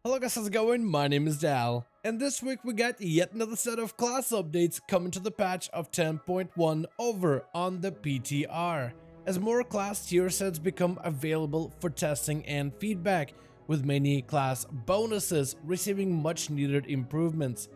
Hello guys, how's it going? My name is Dal, and this week we got yet another set of class updates coming to the patch of 10.1 over on the PTR, as more class tier sets become available for testing and feedback, with many class bonuses receiving much needed improvements.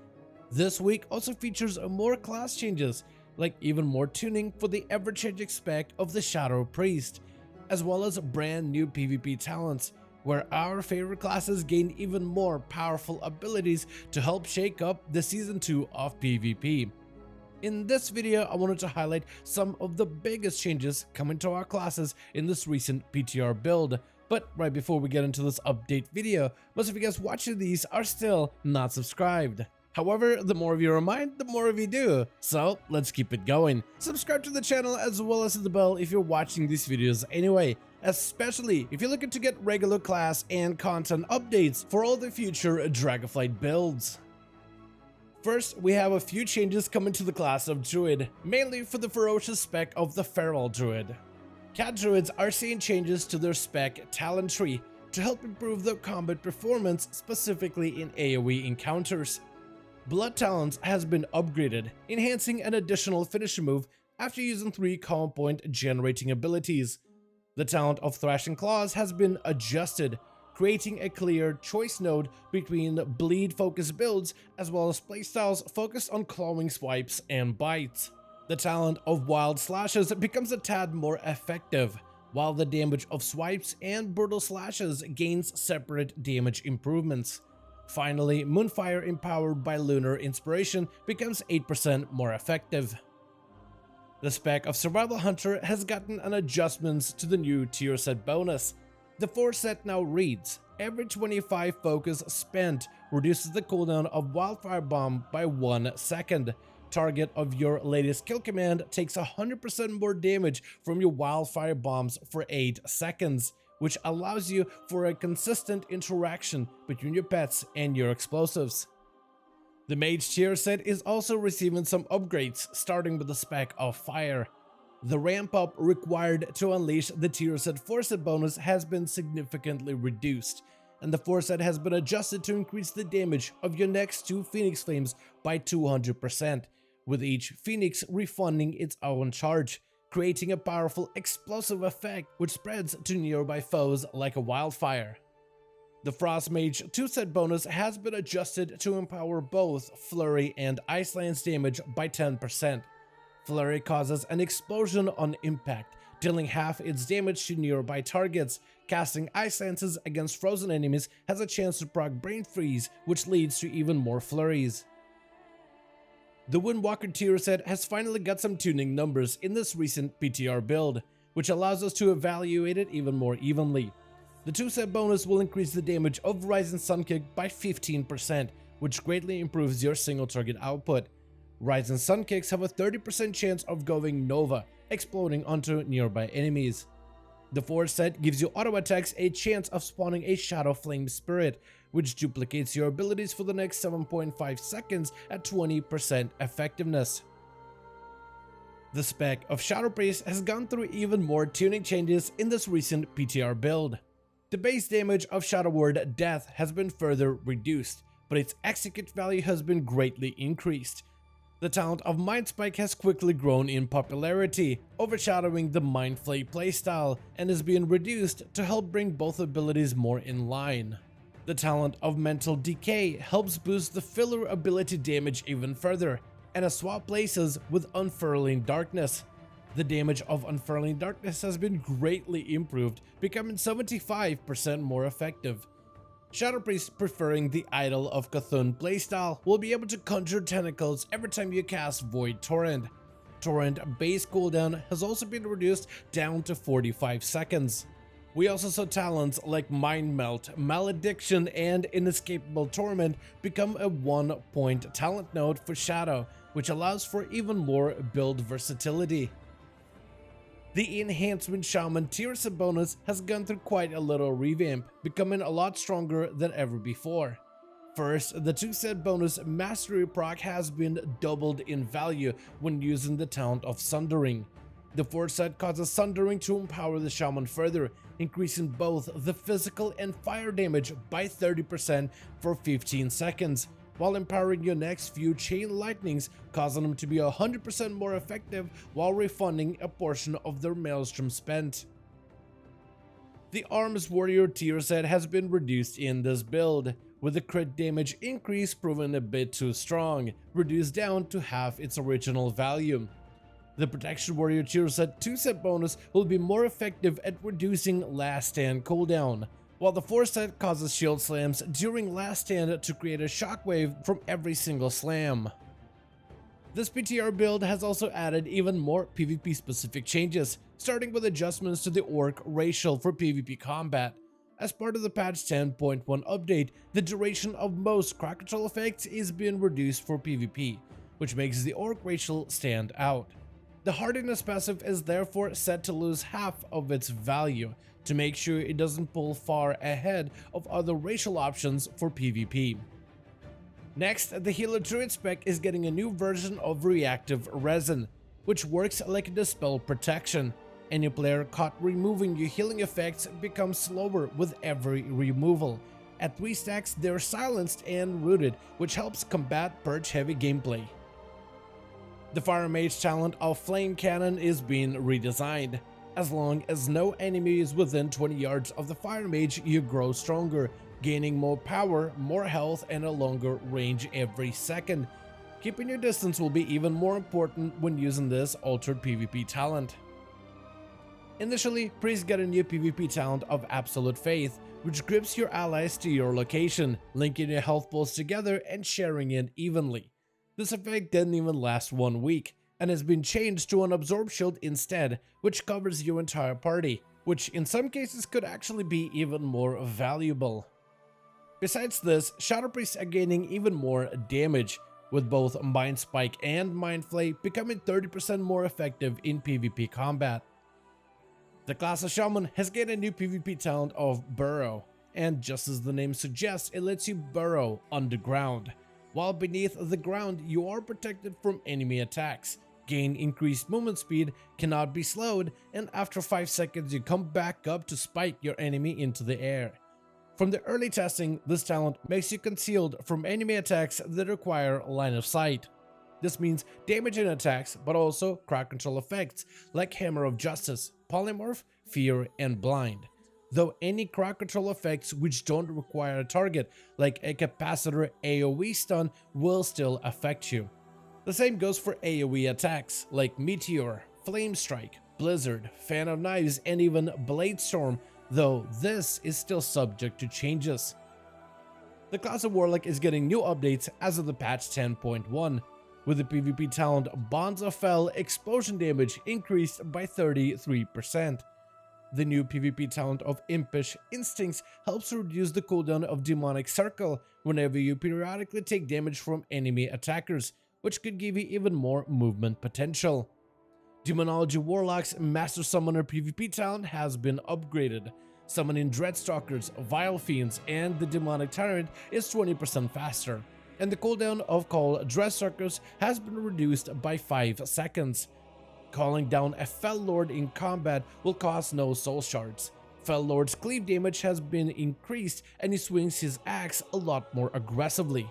This week also features more class changes, like even more tuning for the ever-changing spec of the Shadow Priest, as well as brand new PvP talents, where our favorite classes gain even more powerful abilities to help shake up the Season 2 of PvP. In this video, I wanted to highlight some of the biggest changes coming to our classes in this recent PTR build. But right before we get into this update video, most of you guys watching these are still not subscribed. However, the more of you remind, the more of you do. So let's keep it going. Subscribe to the channel as well as hit the bell if you're watching these videos anyway, especially if you're looking to get regular class and content updates for all the future Dragonflight builds. First, we have a few changes coming to the class of Druid, mainly for the ferocious spec of the Feral Druid. Cat Druids are seeing changes to their spec talent tree to help improve their combat performance, specifically in AoE encounters. Blood Talents has been upgraded, enhancing an additional finisher move after using 3 common point generating abilities. The talent of Thrashing Claws has been adjusted, creating a clear choice node between bleed-focused builds as well as playstyles focused on clawing swipes and bites. The talent of Wild Slashes becomes a tad more effective, while the damage of swipes and brutal slashes gains separate damage improvements. Finally, Moonfire empowered by Lunar Inspiration becomes 8% more effective. The spec of Survival Hunter has gotten an adjustments to the new tier set bonus. The 4 set now reads, every 25 focus spent reduces the cooldown of Wildfire Bomb by 1 second. Target of your latest kill command takes 100% more damage from your Wildfire Bombs for 8 seconds. Which allows you for a consistent interaction between your pets and your explosives. The Mage tier set is also receiving some upgrades, starting with the spec of Fire. The ramp up required to unleash the tier set 4 set bonus has been significantly reduced, and the 4 set has been adjusted to increase the damage of your next 2 Phoenix Flames by 200%, with each Phoenix refunding its own charge, creating a powerful explosive effect which spreads to nearby foes like a wildfire. The Frost Mage 2 set bonus has been adjusted to empower both Flurry and Ice Lance damage by 10%. Flurry causes an explosion on impact, dealing half its damage to nearby targets. Casting Ice Lances against frozen enemies has a chance to proc Brain Freeze, which leads to even more flurries. The Windwalker tier set has finally got some tuning numbers in this recent PTR build, which allows us to evaluate it even more evenly. The 2 set bonus will increase the damage of Rising Sun Kick by 15%, which greatly improves your single target output. Rising Sun Kicks have a 30% chance of going Nova, exploding onto nearby enemies. The 4 set gives you auto attacks a chance of spawning a Shadowflame Spirit, which duplicates your abilities for the next 7.5 seconds at 20% effectiveness. The spec of Shadow Priest has gone through even more tuning changes in this recent PTR build. The base damage of Shadow Word Death has been further reduced, but its execute value has been greatly increased. The talent of Mind Spike has quickly grown in popularity, overshadowing the Mind Flay playstyle, and is being reduced to help bring both abilities more in line. The talent of Mental Decay helps boost the filler ability damage even further, and has swapped places with Unfurling Darkness. The damage of Unfurling Darkness has been greatly improved, becoming 75% more effective. Shadow Priest preferring the Idol of Cthulhu playstyle will be able to conjure tentacles every time you cast Void Torrent. Torrent base cooldown has also been reduced down to 45 seconds. We also saw talents like Mind Melt, Malediction, and Inescapable Torment become a 1-point talent node for Shadow, which allows for even more build versatility. The Enhancement Shaman tier set bonus has gone through quite a little revamp, becoming a lot stronger than ever before. First, the 2 set bonus Mastery proc has been doubled in value when using the talent of Sundering. The foresight causes Sundering to empower the Shaman further, increasing both the physical and fire damage by 30% for 15 seconds, while empowering your next few chain lightnings, causing them to be 100% more effective while refunding a portion of their maelstrom spent. The Arms Warrior tier set has been reduced in this build, with the crit damage increase proven a bit too strong, reduced down to half its original value. The Protection Warrior tier set 2-set bonus will be more effective at reducing last stand cooldown, while the Foresight causes shield slams during last stand to create a shockwave from every single slam. This PTR build has also added even more PvP specific changes, starting with adjustments to the Orc racial for PvP combat. As part of the patch 10.1 update, the duration of most crack control effects is being reduced for PvP, which makes the Orc racial stand out. The hardiness passive is therefore set to lose half of its value, to make sure it doesn't pull far ahead of other racial options for PvP. Next, the Healer Druid spec is getting a new version of Reactive Resin, which works like a Dispel Protection. Any player caught removing your healing effects becomes slower with every removal. At 3 stacks, they're silenced and rooted, which helps combat purge heavy gameplay. The Fire Mage talent of Flamecannon is being redesigned. As long as no enemy is within 20 yards of the Fire Mage, you grow stronger, gaining more power, more health, and a longer range every second. Keeping your distance will be even more important when using this altered PvP talent. Initially, priests get a new PvP talent of Absolute Faith, which grips your allies to your location, linking your health pools together and sharing it evenly. This effect didn't even last 1 week, and has been changed to an Absorb Shield instead, which covers your entire party, which in some cases could actually be even more valuable. Besides this, Shadow Priests are gaining even more damage, with both Mind Spike and Mind Flay becoming 30% more effective in PvP combat. The class of Shaman has gained a new PvP talent of Burrow, and just as the name suggests, it lets you burrow underground. While beneath the ground, you are protected from enemy attacks, gain increased movement speed, cannot be slowed, and after 5 seconds you come back up to spike your enemy into the air. From the early testing, this talent makes you concealed from enemy attacks that require line of sight. This means damaging attacks, but also crack control effects like Hammer of Justice, Polymorph, Fear, and Blind. Though any crack control effects which don't require a target, like a capacitor AoE stun, will still affect you. The same goes for AoE attacks like Meteor, Flame Strike, Blizzard, Fan of Knives, and even Blade Storm, though this is still subject to changes. The class of Warlock is getting new updates as of the patch 10.1, with the PvP talent Bonds of Fel explosion damage increased by 33%. The new PvP talent of Impish Instincts helps reduce the cooldown of Demonic Circle whenever you periodically take damage from enemy attackers, which could give you even more movement potential. Demonology Warlock's Master Summoner PvP talent has been upgraded. Summoning Dreadstalkers, Vile Fiends, and the Demonic Tyrant is 20% faster, and the cooldown of Call Dreadstalkers has been reduced by 5 seconds. Calling down a Fel Lord in combat will cost no soul shards. Fel Lord's cleave damage has been increased and he swings his axe a lot more aggressively.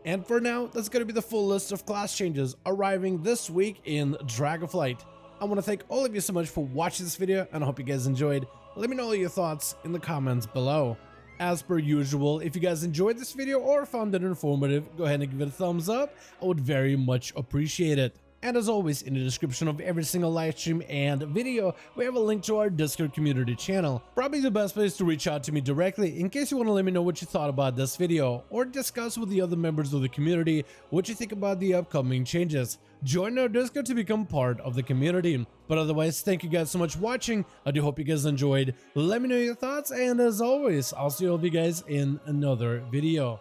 And for now, that's going to be the full list of class changes arriving this week in Dragonflight. I want to thank all of you so much for watching this video, and I hope you guys enjoyed. Let me know all your thoughts in the comments below. As per usual, if you guys enjoyed this video or found it informative, go ahead and give it a thumbs up. I would very much appreciate it. And as always, in the description of every single live stream and video, we have a link to our Discord community channel. Probably the best place to reach out to me directly in case you want to let me know what you thought about this video, or discuss with the other members of the community what you think about the upcoming changes. Join our Discord to become part of the community. But otherwise, thank you guys so much for watching. I do hope you guys enjoyed. Let me know your thoughts, and as always, I'll see all of you guys in another video.